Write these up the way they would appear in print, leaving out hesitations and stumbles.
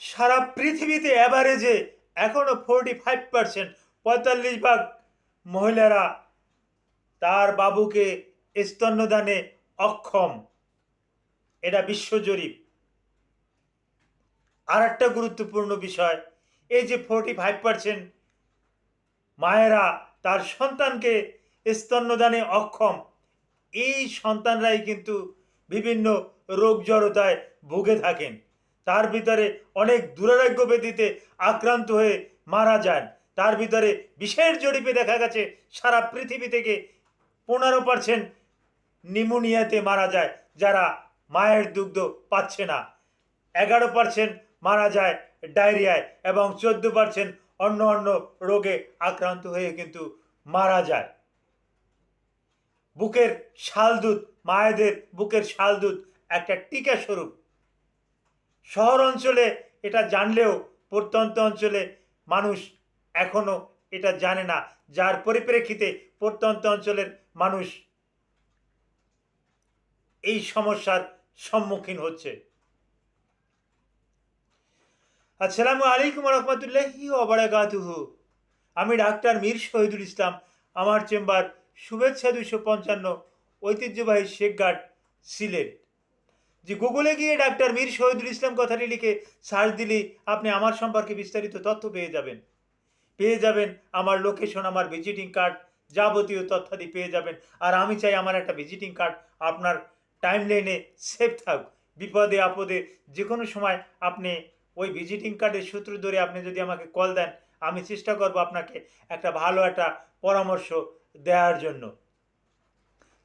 সারা পৃথিবীতে অ্যাভারেজে এখনও 45%, 45% মহিলারা তার বাবুকে স্তন্যদানে অক্ষম। এটা বিশ্বজরিপ। আর একটা গুরুত্বপূর্ণ বিষয়, এই যে 45% মায়েরা তার সন্তানকে স্তন্যদানে অক্ষম, এই সন্তানরাই কিন্তু বিভিন্ন রোগ জড়তায় ভুগে থাকেন। তার ভিতরে অনেক দুরারোগ্য ব্যাধিতে আক্রান্ত হয়ে মারা যান। তার ভিতরে বিশেষ জরিপে দেখা গেছে সারা পৃথিবী থেকে 15% নিউমোনিয়াতে মারা যায় যারা মায়ের দুগ্ধ পাচ্ছে না, 11% মারা যায় ডায়রিয়ায়, এবং 14% অন্য অন্য রোগে আক্রান্ত হয়ে কিন্তু মারা যায়। বুকের শাল দুধ, মায়েদের বুকের শাল দুধ একটা টিকা স্বরূপ। শহর অঞ্চলে এটা জানলেও প্রত্যন্ত অঞ্চলে মানুষ এখনো এটা জানে না, যার পরিপ্রেক্ষিতে প্রত্যন্ত অঞ্চলের মানুষ এই সমস্যার সম্মুখীন হচ্ছে। আসসালামু আলাইকুম রহমতুল্লাহি ওয়া বারাকাতুহু। আমি ডাক্তার মীর শহীদুল ইসলাম। আমার চেম্বার শুভেচ্ছা 255, ঐতিহ্যবাহী শেখঘাট, সিলেট। যে গুগলে গিয়ে ডাক্তার মীর শহীদুল ইসলাম কথাটি লিখে সার্চ দিলেই আপনি আমার সম্পর্কে বিস্তারিত তথ্য পেয়ে যাবেন আমার লোকেশন, আমার ভিজিটিং কার্ড, যাবতীয় তথ্যাদি পেয়ে যাবেন। আর আমি চাই আমার একটা ভিজিটিং কার্ড আপনার টাইমলাইনে সেভ থাক। বিপদে আপদে যে কোনো সময় আপনি ওই ভিজিটিং কার্ডের সূত্র ধরে আপনি যদি আমাকে কল দেন, আমি চেষ্টা করব আপনাকে একটা ভালো একটা পরামর্শ দেওয়ার জন্য।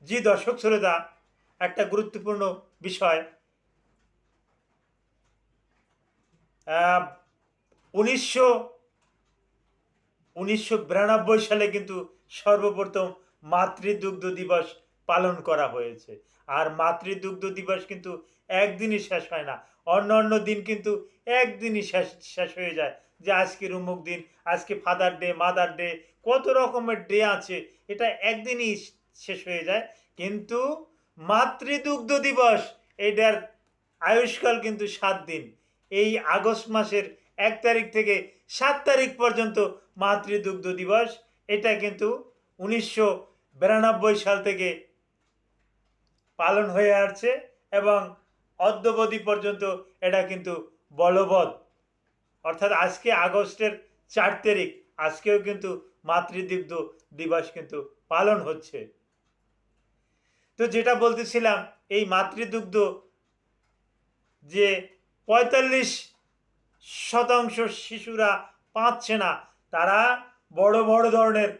জি দর্শক শ্রোতা, একটা গুরুত্বপূর্ণ বিষয়, 1900 1992 সালে কিন্তু সর্বপ্রথম মাতৃদুগ্ধ দিবস পালন করা হয়েছে। আর মাতৃদুগ্ধ দিবস কিন্তু একদিনই শেষ হয় না, অন্য অন্য দিন কিন্তু একদিনই শেষ শেষ হয়ে যায়। যে আজকের অমুক দিন, আজকে ফাদার ডে, মাদার ডে, কত রকমের ডে আছে, এটা একদিনই শেষ হয়ে যায়। কিন্তু মাতৃদুগ্ধ দিবস, এটার আয়ুষ্কাল কিন্তু 7 দিন। এই আগস্ট মাসের 1 তারিখ থেকে 7 তারিখ পর্যন্ত মাতৃদুগ্ধ দিবস। এটা কিন্তু 1992 সাল থেকে পালন হয়ে আসছে এবং অদ্যাবধি পর্যন্ত এটা কিন্তু বলবৎ। অর্থাৎ আজকে আগস্টের 4 তারিখ, আজকেও কিন্তু মাতৃদুগ্ধ দিবস কিন্তু পালন হচ্ছে। তো যেটা বলতেছিলাম, এই মাতৃদুগ্ধ যে 45% শিশুরা পাচ্ছে না, তারা বড় বড় ধরনের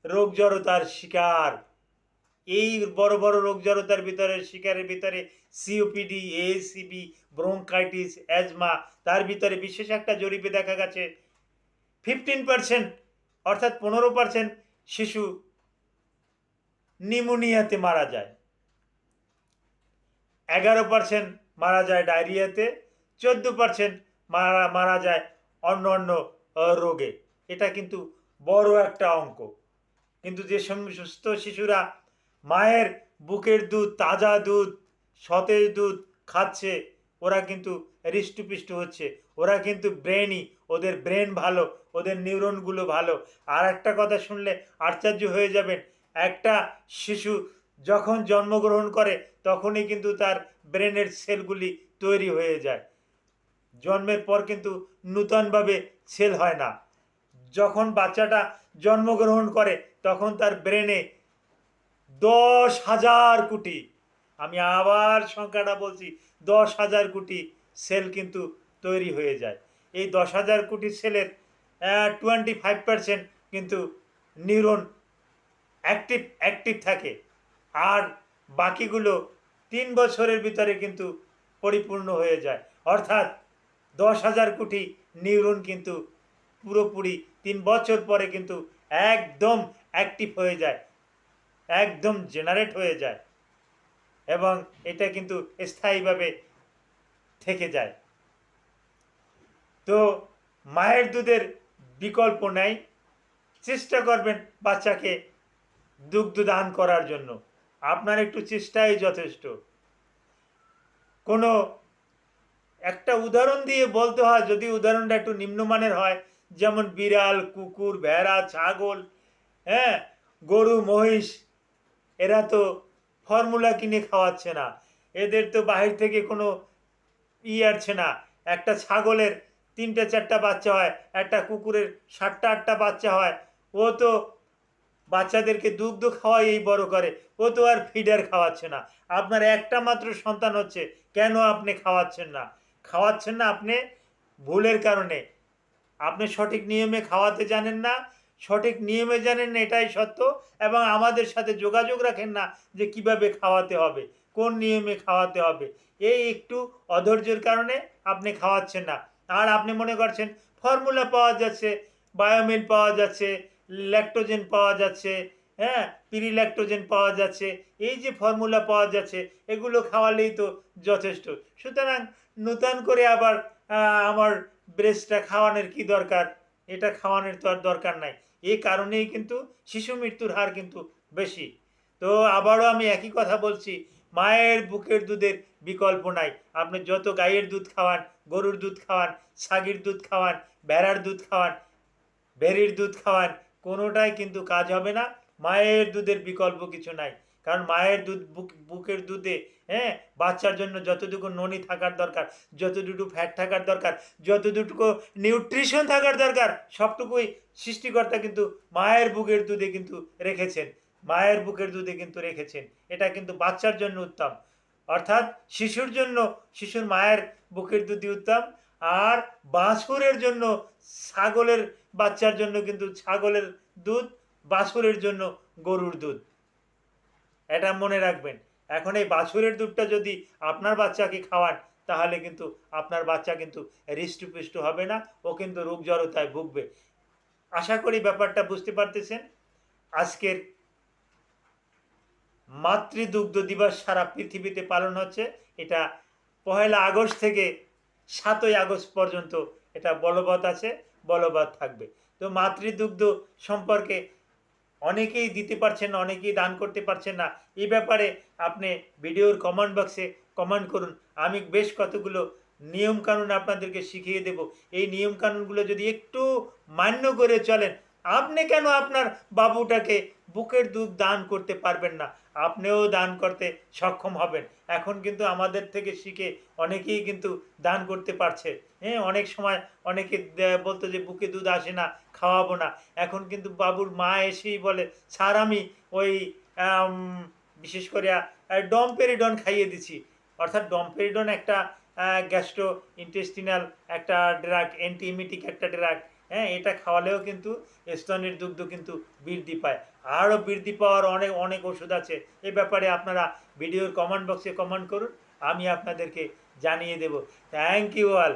রোগ জড়তার শিকার। এই বড় বড় রোগ জড়তার শিকারের ভিতরে সিওপিডি, এসিবি, ব্রঙ্কাইটিস, অ্যাজমা। তার ভিতরে বিশেষ একটা জরিপে দেখা গেছে 15%, অর্থাৎ 15% শিশু নিউমোনিয়াতে মারা যায়, 11% মারা যায় ডায়রিয়াতে, 14% মারা যায় অন্য অন্য রোগে। এটা কিন্তু বড় একটা অঙ্ক। কিন্তু যে সমস্ত শিশুরা মায়ের বুকের দুধ, তাজা দুধ, সতেজ দুধ খাচ্ছে, ওরা কিন্তু হৃষ্টপুষ্ট হচ্ছে, ওরা কিন্তু ব্রেনই, ওদের ব্রেন ভালো, ওদের নিউরনগুলো ভালো। আর একটা কথা শুনলে আশ্চর্য হয়ে যাবেন, একটা শিশু যখন জন্মগ্রহণ করে তখনই কিন্তু তার ব্রেনের সেলগুলি তৈরি হয়ে যায়। জন্মের পর কিন্তু নূতনভাবে সেল হয় না। যখন বাচ্চাটা জন্মগ্রহণ করে তখন তার ব্রেনে 10,000 কোটি, আমি আবার সংখ্যাটা বলছি, 10,000 কোটি সেল কিন্তু তৈরি হয়ে যায়। এই 10,000 কোটি সেলের 25% কিন্তু নিউরন অ্যাক্টিভ থাকে, আর বাকিগুলো 3 বছরের ভিতরে কিন্তু পরিপূর্ণ হয়ে যায়। অর্থাৎ 10,000 কোটি নিউরন কিন্তু পুরোপুরি 3 বছর পরে কিন্তু একদম অ্যাক্টিভ হয়ে যায়, একদম জেনারেট হয়ে যায়, এবং এটা কিন্তু স্থায়ীভাবে থেকে যায়। তো মায়ের দুধের বিকল্প নেই। চেষ্টা করবেন বাচ্চাকে দুগ্ধ দান করার জন্য, আপনার একটু চেষ্টাই যথেষ্ট। কোনো একটা উদাহরণ দিয়ে বলতে হয়, যদি উদাহরণটা একটু নিম্নমানের হয়, যেমন বিড়াল, কুকুর, ভেড়া, ছাগল, হ্যাঁ, গরু, মহিষ, এরা তো ফর্মুলা কিনে খাওয়াচ্ছে না, এদের তো বাহির থেকে কোনো আসছে না। একটা ছাগলের 3-4টা বাচ্চা হয়, একটা কুকুরের 7টা-8টা বাচ্চা হয়, ও তো বাচ্চাদেরকে দুগ্ধ খাওয়াই বড় করে, ও তো আর ফিডার খাওয়াচ্ছে না। আপনার একটা মাত্র সন্তান হচ্ছে, কেন আপনি খাওয়াচ্ছেন না? খাওয়াচ্ছেন না আপনি ভুলের কারণে। আপনি সঠিক নিয়মে খাওয়াতে জানেন না, সঠিক নিয়মে জানেন না, এটাই সত্য। এবং আমাদের সাথে যোগাযোগ রাখেন না যে কিভাবে খাওয়াতে হবে, কোন নিয়মে খাওয়াতে হবে। এই একটু অধৈর্যের কারণে আপনি খাওয়াচ্ছেন না। আর আপনি মনে করছেন ফর্মুলা পাওয়া যাচ্ছে, বায়োমিল পাওয়া যাচ্ছে, ল্যাকটোজেন পাওয়া যাচ্ছে, হ্যাঁ, পিরিল্যাকটোজেন পাওয়া যাচ্ছে, এই যে ফর্মুলা পাওয়া যাচ্ছে, এগুলো খাওয়ালেই তো যথেষ্ট। সুতরাং নূতন করে আবার আমার ব্রেস্টটা খাওয়ানোর কি দরকার? এটা খাওয়ানোর তো আর দরকার নাই। এই কারণেই কিন্তু শিশু মৃত্যুর হার কিন্তু বেশি। তো আবারও আমি একই কথা বলছি, মায়ের বুকের দুধের বিকল্প নাই। আপনি যত গাইয়ের দুধ খাওয়ান, গরুর দুধ খাওয়ান, ছাগির দুধ খাওয়ান, ভেড়ার দুধ খাওয়ান, ভেড়ির দুধ খাওয়ান, কোনোটাই কিন্তু কাজ হবে না। মায়ের দুধের বিকল্প কিছু নাই। কারণ মায়ের দুধ, বুকের দুধে, হ্যাঁ, বাচ্চার জন্য যতটুকু ননি থাকার দরকার, যতটুকু ফ্যাট থাকার দরকার, যতটুকু নিউট্রিশন থাকার দরকার, সবটুকুই সৃষ্টিকর্তা কিন্তু মায়ের বুকের দুধে কিন্তু রেখেছেন। মায়ের বুকের দুধে কিন্তু রেখেছেন। এটা কিন্তু বাচ্চার জন্য উত্তম। অর্থাৎ শিশুর জন্য শিশুর মায়ের বুকের দুধই উত্তম। আর বাছুরের জন্য, ছাগলের বাচ্চার জন্য কিন্তু ছাগলের দুধ, বাছুরের জন্য গরুর দুধ। এটা মনে রাখবেন। এখন এই বাছুরের দুধটা যদি আপনার বাচ্চাকে খাওয়ান, তাহলে কিন্তু আপনার বাচ্চা কিন্তু হৃষ্টপুষ্ট হবে না, ও কিন্তু রোগ জড়তায় ভুগবে। আশা করি ব্যাপারটা বুঝতে পারতেছেন। আজকের মাতৃদুগ্ধ দিবস সারা পৃথিবীতে পালন হচ্ছে। এটা 1 আগস্ট থেকে 7 আগস্ট পর্যন্ত এটা বলবৎ আছে, বলবৎ থাকবে। তো মাতৃদুগ্ধ সম্পর্কে অনেকেই দিতে পারছেন না, অনেকেই দান করতে পারছেন না। এই ব্যাপারে আপনি ভিডিওর কমেন্ট বক্সে কমেন্ট করুন। আমি বেশ কতগুলো নিয়মকানুন আপনাদেরকে শিখিয়ে দেব। এই নিয়মকানুনগুলো যদি একটু মান্য করে চলেন, আপনি কেন আপনার বাবুটাকে বুকের দুধ দান করতে পারবেন না? আপনিও দান করতে সক্ষম হবেন। এখন কিন্তু আমাদের থেকে শিখে অনেকেই কিন্তু দান করতে পারছে। হ্যাঁ, অনেক সময় অনেকে বলতো যে বুকে দুধ আসে না, খাওয়াবো না। এখন কিন্তু বাবুর মা এসেই বলে, স্যার আমি ওই আম, বিশেষ করে ডমপেরিডন খাইয়ে দিছি। অর্থাৎ ডমপেরিডন একটা গ্যাস্ট্রো ইন্টেস্টিনাল একটা ড্রাগ, অ্যান্টিএমিটিক একটা ড্রাগ। হ্যাঁ, এটা খাওয়ালেও কিন্তু স্তনের দুগ্ধ কিন্তু বৃদ্ধি পায়। আরও বৃদ্ধি পাওয়ার অনেক অনেক ওষুধ আছে। এ ব্যাপারে আপনারা ভিডিওর কমেন্ট বক্সে কমেন্ট করুন, আমি আপনাদেরকে জানিয়ে দেব। Thank you all.